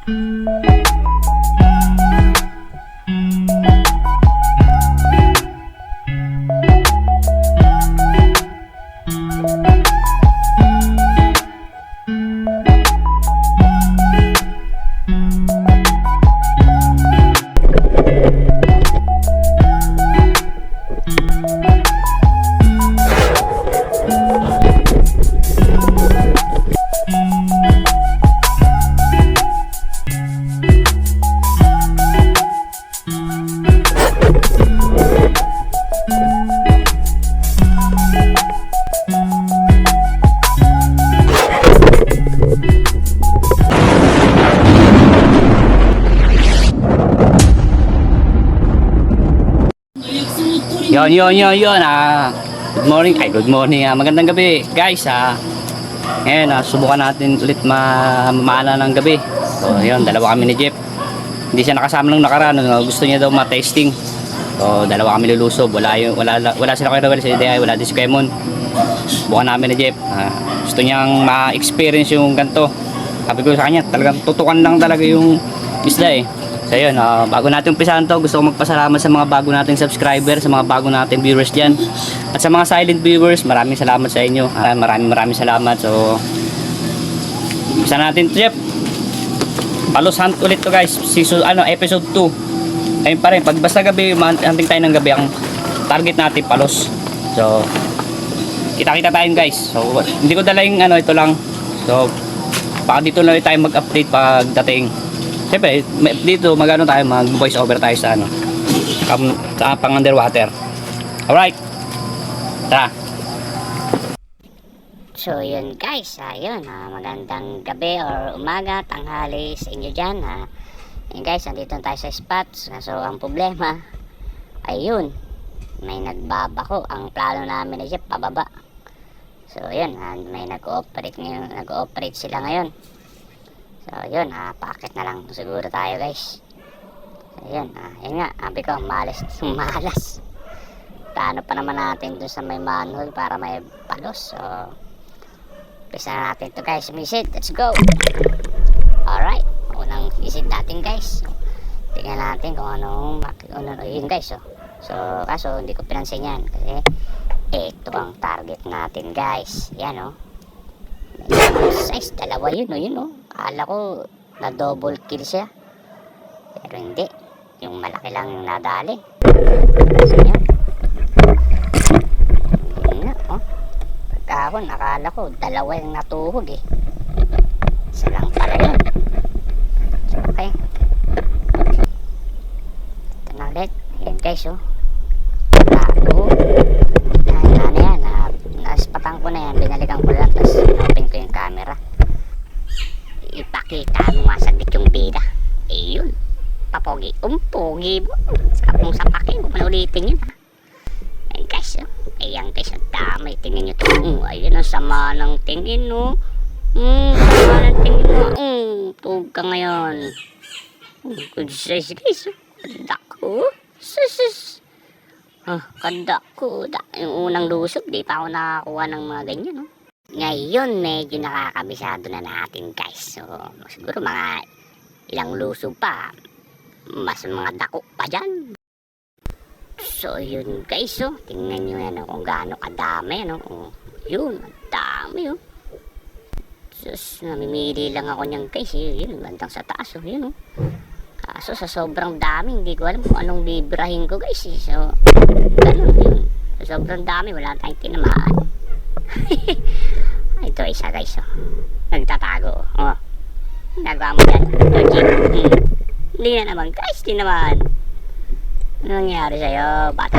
Yun. Good morning. Good morning. Magandang gabi, guys. Ngayon, subukan natin ulit mamana ng gabi. So, yun, dalawa kami ni Jeff. Hindi siya nakasama nung nakaraan. Gusto niya daw ma-testing. So, dalawa kami lulusob. Wala sila kayo si Dea, wala din si Kemon. Subukan namin ni Jeff. Gusto niyang ma-experience yung ganito. Sabi ko sa kanya, talagang tutukan lang talaga yung isda eh. So yun, bago natin umpisahan to, gusto ko magpasalamat sa mga bago nating subscriber, sa mga bago nating viewers dyan. At sa mga silent viewers, maraming salamat sa inyo. Maraming salamat. So, umpisa natin to, Jeff. Palos hunt ulit to, guys. Episode 2. Ayun pa rin, pag basta gabi, hunting tayo ng gabi, ang target natin palos. So, kita-kita tayo, guys. So, hindi ko dala yung ito lang. So, baka dito lang tayo mag-update pagdating. Siyempre, dito mag-voice over tayo sa sa pang underwater. Alright. Tara. So yun guys, magandang gabi or umaga, tanghali sa inyo dyan. Yun guys, nandito tayo sa spots. So ang problema ay yun, may nagbabako. Ang plano namin ay pababa. So yun, may nag-ooperate sila ngayon. So yun, paakit na lang siguro tayo guys. So yun, yun nga, sabi ko malas. Plano pa naman natin dun sa may manhole para may palos. So pisa na natin to guys, sumisid, let's go. Alright, unang isid natin guys. So, tingnan natin kung anong yun guys. So kaso hindi ko pinansin yan kasi ito ang target natin guys. Yan size, dalawa yun. Akala ko na double kill siya, pero hindi, yung malaki lang yung nadali. Yan nga, pagkahon akala ko dalawa yung natuhog eh, isa lang pala yun. Okay, ito na ulit. Ayan guys, naspatan ko na yan, binalikan ko lang, tapos open ko yung camera. Ipakita mo nga saglit yung bida. Yun, papogi, pogi mo. Sapong sapakin, huwag mo na ulitin yun Ayan guys, ayan guys, ang dami. Tingnan nyo to. Ayun, ang sama ng tingin sama ng tingin mo. Tug ka ngayon. Good size guys. Kanda ko. Kanda ko. Yung unang lusog, di pa ako nakakuha ng mga ganyan Ngayon medyo nakakabisado na natin guys. So siguro mga ilang lusog pa, mas mga dako pa dyan. So yun guys, tingnan nyo yan kung gaano kadami yun, ang dami Sus, namimili lang ako nyan guys. Yun, bandang sa taas yun kaso sa sobrang dami, hindi ko alam kung anong bibirahin ko guys So ganun yun, sa sobrang dami wala tayong tinamaan. Ito isa guys nagtatago nagawa mo yan hindi na naman guys, hindi naman. Ano nangyari sa'yo bata?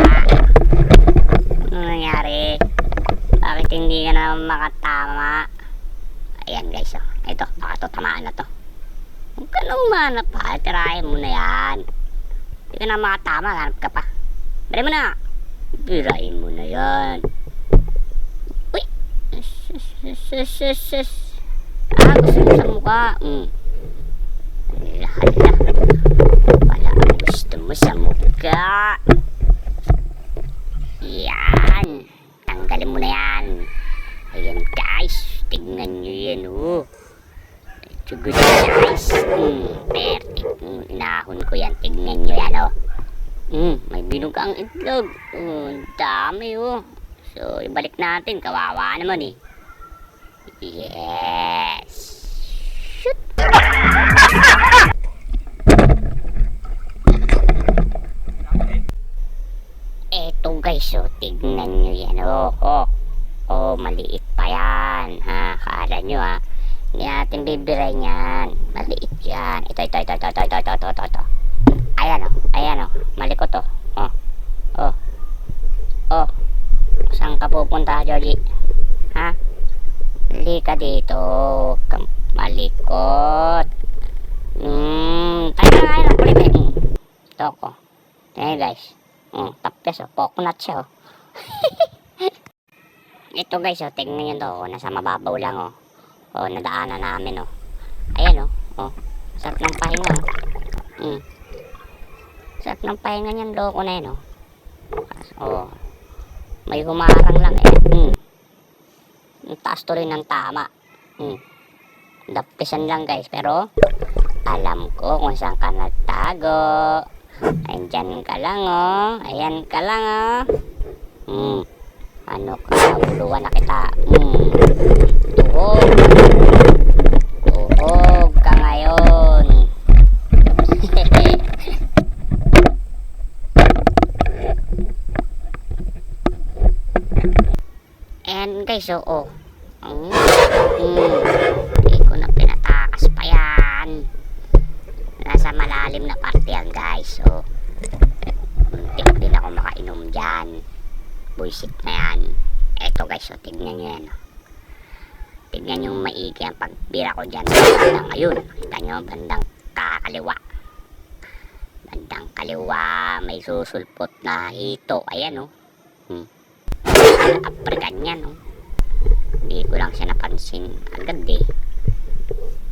Ano nangyari? Bakit hindi ka na makatama? Ayan guys ito, baka to tamaan na to. Huwag ka nang umanap pa, tirahin mo na yan. Hindi ka na makatama, hanap ka pa. Bali mo na, tirahin mo na yan. Gusto mo sa mukha. Hala. Wala ang gusto mo sa mukha. Yan. Tanggalin mo na yan. Ayan guys. Tingnan nyo yan Good size. Perfect. Inahon ko yan. Tignan nyo yan, oh. May binugang itlog. Dami, oh. So, ibalik natin. Kawawa naman, eh. Yes. Shoot. Eto guys, oh. Tignan nyo yan, oh. Maliit pa yan, ha. Kala nyo, ha. Hindi natin bibiray niyan. Maliit yan. Ito. Ayan, oh. Malikot, oh. Saan ka pupunta, Georgie? Ha? Halika dito. Malikot. Tayo na, kulit, eh. Ito ko. Tingnan guys. Tapos, oh. Coconut siya, oh. Ito guys, oh. Tingnan nyo to, oh. Nasa mababaw lang, oh. Nadaanan namin, oh. Ayan, oh. Sarap ng pahinga, oh. Sarap ng pahinga niyan, loko na yan, oh. May humarang lang, eh. Taas to rin ng tama. Dapisan lang, guys. Pero, alam ko kung saan ka nagtago. Andyan ka lang, oh. Ayan ka lang, oh. Ano ka? Uluan na kita. Tuhog ka ngayon. And guys, oh. Hindi ko na pinatakas pa yan. Nasa malalim na parte yan, guys. So, hindi din ako makainom dyan. Buisit na yan. Eto guys, so tignan nyo yan. Tignan nyo maigi ang pagbira ko dyan. Bandang ngayon. Kita nyo, bandang kakaliwa. Bandang kaliwa. May susulpot na hito. Ayan, oh. African yan, oh. Hindi ko lang siya napansin agad, eh.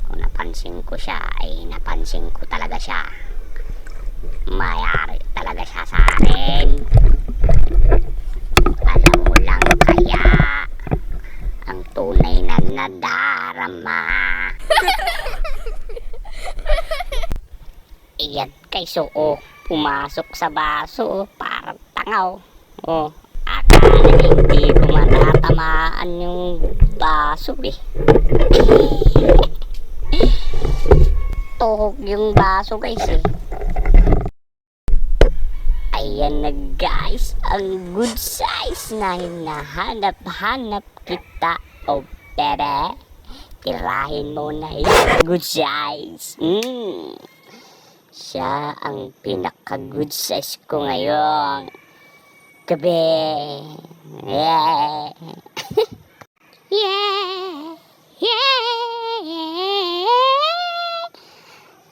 Kung napansin ko siya, ay napansin ko talaga siya. Mayari talaga siya sa akin. Alam mo lang kaya ang tunay na nadarama. Iyan guys, oh. Pumasok sa baso, parang tangaw. Akala hindi ko matatamaan yung baso, eh. Tuhog yung baso, guys, eh. Ayan na, guys, ang good size na hinahanap-hanap kita, oh, bebe. Tirahin mo na yung good size. Siya ang pinaka-good size ko ngayon. Gabi. Yeah.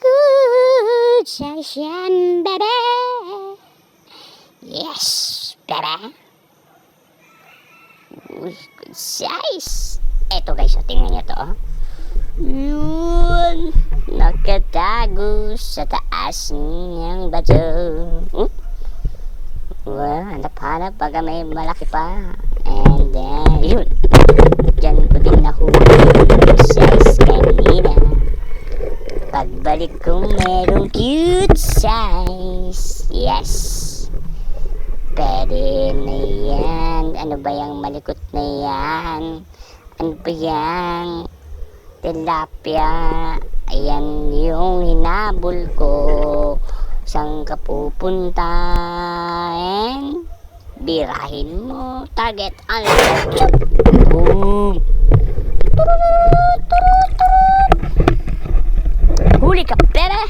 Good size yan, bebe. Yes, bebe. Uy, good size. Eto guys, tingnan nyo to, oh. Yun, nakatago sa taas niyang bato. Hanap-hanap pag may malaki pa. And then, yun. Diyan ko din nahuli size kanina. Pagbalik ko merong cute size. Yes. Pwede na yan. Ano ba yung malikot na yan? Ano ba yan? Tilapia. Ayan yung hinabol ko. Saan ka pupunta? And birahin mo. Target on. Boom. Huli ka, pera.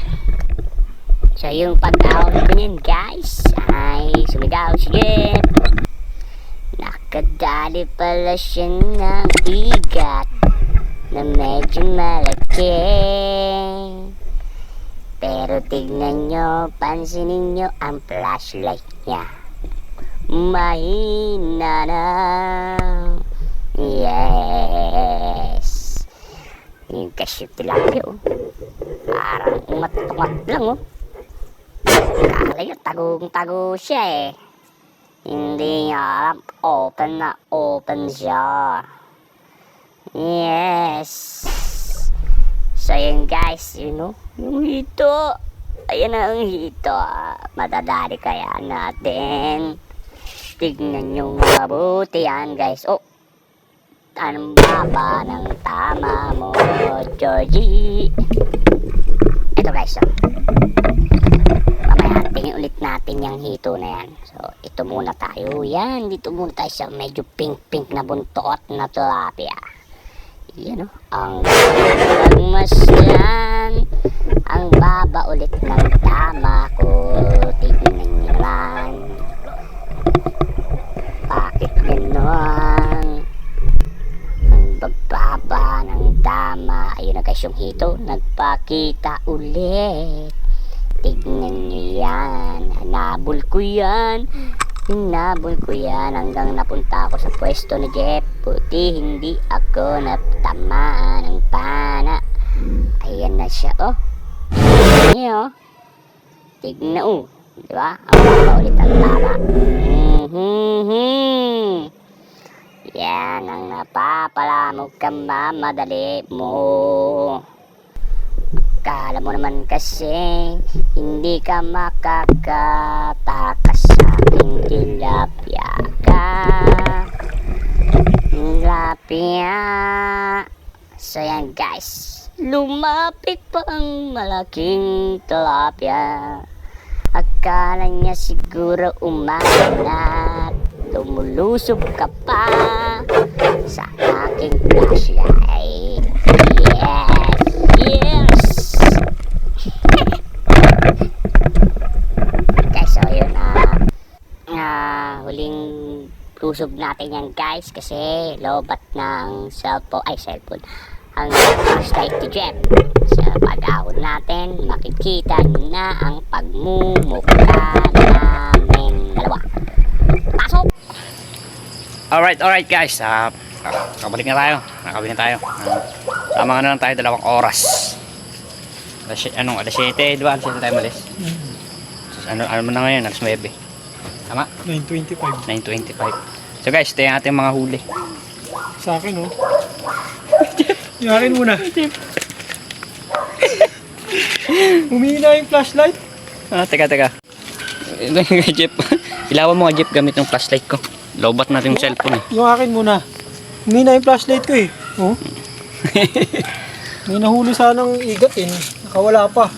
So yung pag-out ko niyan, guys, ay sumigaw si Jeff. Nakadali pala siya ng igat na medyo malaki. Pero tignan nyo, pansinin nyo ang flashlight niya. Mahina na. Yes. Yung cashew tilapia, oh. Parang umat-umat lang, oh. Kala yun, tagong-tago siya, eh. Hindi niya alam, open na open siya. Yes. So yun guys, yung hito. Ayan na ang hito. Madadali kaya natin. Tignan nyo mabuti yan guys. Oh, anong baba ng tama mo, Georgie? Ito guys, mamaya tingin ulit natin yung hito na yan. So ito muna tayo. Yan, dito muna tayo sa medyo pink na buntot na tilapia. Yan ang pagmasdan. Ang baba ulit ng tama ko. Tignan nyo naman. Bakit gano'n? Ang bababa ng tama. Ayun na guys yung hito. Nagpakita ulit. Tignan nyo yan. Hanabol ko yan. Hinabol ko yan hanggang napunta ako sa pwesto ni Jeff. Buti hindi ako natamaan ng pana. Ayan na siya, oh. Ayan, oh. Tignan, oh. Diba? Ang baba ulit ang tama. Yan ang napapalamog ka mamadali mo. Kala mo naman kasi hindi ka makakatakas sa aking tilapia ka. Tilapia. So yan guys, lumapit pa ang malaking tilapia. Akala niya siguro umangat. Lumulusob ka pa sa aking flashlight. Yes, yes. Guys, so yun huling lusob natin yan guys kasi lobat ng cellphone ang flashlight ni Jeff. Sa pag-ahon natin makikita na ang pagmumukha namin dalawa. Pasok! Alright guys, nakabalik na tayo. Tama na lang tayo 2 oras. Alas 7, di ba? Alas 7 tayo malis. Ano mo na ngayon? Alas 9. Tama? 9:25. 9:25. So guys, ito yung ating mga huli. Sa akin, oh. Yung akin muna. Humina yung flashlight. Teka. Jeep. Ilawan mo nga Jeep gamit yung flashlight ko. Lobat natin yung cellphone eh. Yung akin muna. Humina yung flashlight ko eh. Oh. May nahuli sanang igat eh. Nakawala pa.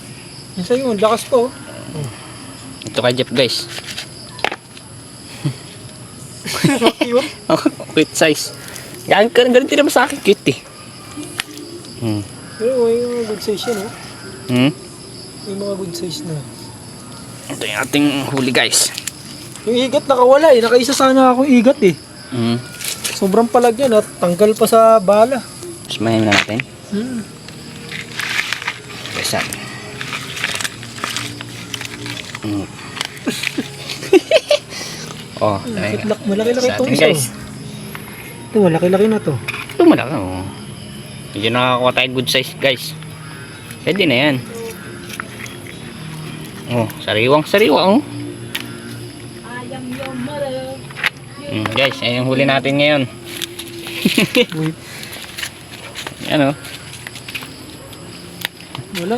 Yung sa'yo, lakas pa oh. Ito kay Jeff guys. Cute. Cute size. Ganun din naman sa akin. Cute eh. Pero may mga good size yan oh. May mga good size na. Ito yung ating huli guys. Yung igat nakawala eh. Nakaisa sana akong igat eh. Sobrang palag yan at tanggal pa sa bala. Smahin na natin. Besa. Oh, malaki-laki itong isa guys. Ito, malaki-laki na to. Ito malaki oh. Medyo nakakuha tayo good size guys. Pwede na yan. Oh, sariwang oh. Guys, ayan yung huli natin ngayon. Yan oh. Wala,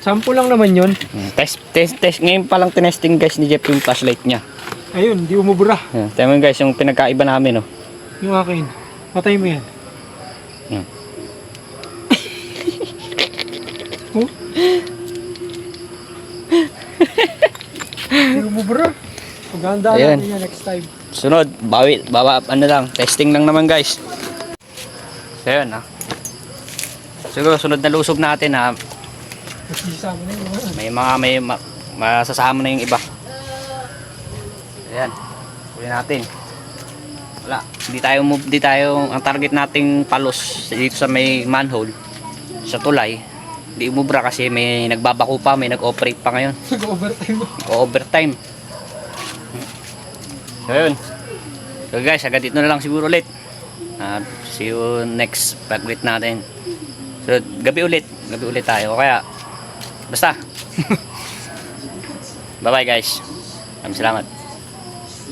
sample lang naman yun. Test. Ngayon palang tinesting guys ni Jeff yung flashlight niya. Ayun, di umubura. Tignan mo guys yung pinagkaiba namin oh. Yung akin. Patay mo yan. Oh? Di umubura. Paghandaan Ayan. natin yan next time. Sunod, ano lang, testing lang naman guys. So yun siguro sunod na lusog natin Masisama na yun. may masasama na yung iba. Ayan, huli natin. Wala, hindi tayo, ang target nating palos dito sa may manhole, sa tulay, hindi umubra kasi may nagbabako pa, may nag-operate pa ngayon. Nag-overtime mo. Overtime. So yun. So guys, agad dito na lang siguro ulit. See you next pag-ulit natin. So gabi ulit tayo. O kaya basta. Bye bye guys. Salamat.